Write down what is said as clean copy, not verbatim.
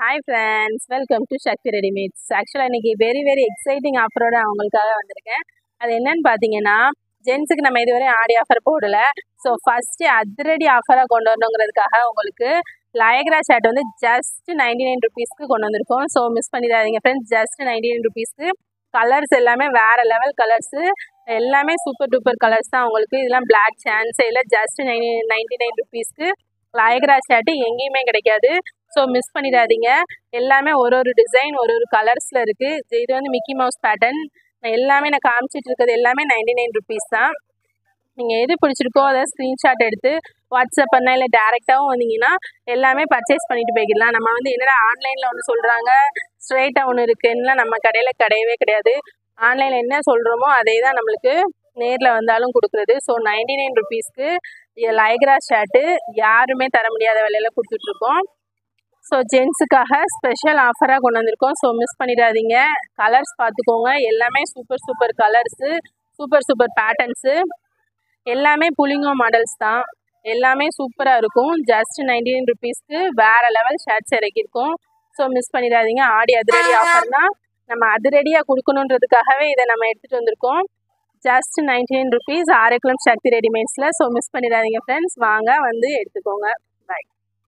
Hi friends, welcome to Shakti Readymades. Actually இன்னைக்கு very exciting ஆஃபரோட உங்களுக்காக வந்திருக்கேன். அது என்னன்னு பார்த்தீங்கன்னா, ஜென்ஸுக்கு நம்ம இதுவரை ஆடி ஆஃபர் போடல. ஸோ ஃபர்ஸ்ட் அதிரடி ஆஃபராக கொண்டு வரணுங்கிறதுக்காக உங்களுக்கு லயக்ரா ஷர்ட் வந்து ஜஸ்ட் 99 ருபீஸ்க்கு கொண்டு வந்திருக்கோம். ஸோ மிஸ் பண்ணிடாதீங்க ஃப்ரெண்ட்ஸ். ஜஸ்ட் 99 ருபீஸ்க்கு கலர்ஸ் எல்லாமே வேற லெவல் கலர்ஸு, எல்லாமே சூப்பர் டூப்பர் கலர்ஸ் தான் உங்களுக்கு. இதெல்லாம் பிளாக் சான்ஸே இல்லை. ஜஸ்ட் 99 ருபீஸ்க்கு லயக்ரா ஷர்ட்டு எங்கேயுமே கிடைக்காது. ஸோ மிஸ் பண்ணிடாதீங்க. எல்லாமே ஒரு டிசைன் ஒரு கலர்ஸில் இருக்குது. இது வந்து மிக்கி மவுஸ் பேட்டர்ன். எல்லாமே நான் காமிச்சிட்டு இருக்கிறது எல்லாமே 99 ருபீஸ் தான். நீங்கள் எது பிடிச்சிருக்கோ அதை ஸ்க்ரீன்ஷாட் எடுத்து வாட்ஸ்அப் பண்ணால் இல்லை டேரெக்டாகவும் வந்தீங்கன்னா எல்லாமே பர்ச்சேஸ் பண்ணிட்டு போய்க்கலாம். நம்ம வந்து என்னடா ஆன்லைனில் ஒன்று சொல்கிறாங்க ஸ்ட்ரெயிட்டாக ஒன்று இருக்குன்னா நம்ம கடையில் கிடையவே கிடையாது. ஆன்லைனில் என்ன சொல்கிறோமோ அதே தான் நம்மளுக்கு நேரில் வந்தாலும் கொடுக்குறது. ஸோ 99 ருபீஸ்க்கு லயக்ரா ஷர்ட்டு யாருமே தர முடியாத விலையில் கொடுத்துட்ருக்கோம். ஸோ ஜென்ஸுக்காக ஸ்பெஷல் ஆஃபராக கொண்டு வந்திருக்கோம். ஸோ மிஸ் பண்ணிடாதீங்க. கலர்ஸ் பார்த்துக்கோங்க. எல்லாமே சூப்பர் கலர்ஸு, சூப்பர் பேட்டர்ன்ஸு, எல்லாமே புலிங்கோ மாடல்ஸ் தான். எல்லாமே சூப்பராக இருக்கும். ஜஸ்ட் 99 ருபீஸ்க்கு வேறு லெவல் ஷர்ட்ஸ் இறக்கியிருக்கோம். ஸோ மிஸ் பண்ணிடாதீங்க. ஆடி அதிரடி ஆஃபர்னால் நம்ம அதிரடியாக கொடுக்கணுன்றதுக்காகவே இதை நம்ம எடுத்துகிட்டு வந்திருக்கோம். ஜஸ்ட் 99 ருபீஸ் ஆரோக்கியம் சக்தி ரெடிமேட்ஸில். ஸோ மிஸ் பண்ணிடாதீங்க ஃப்ரெண்ட்ஸ். வாங்க வந்து எடுத்துக்கோங்க.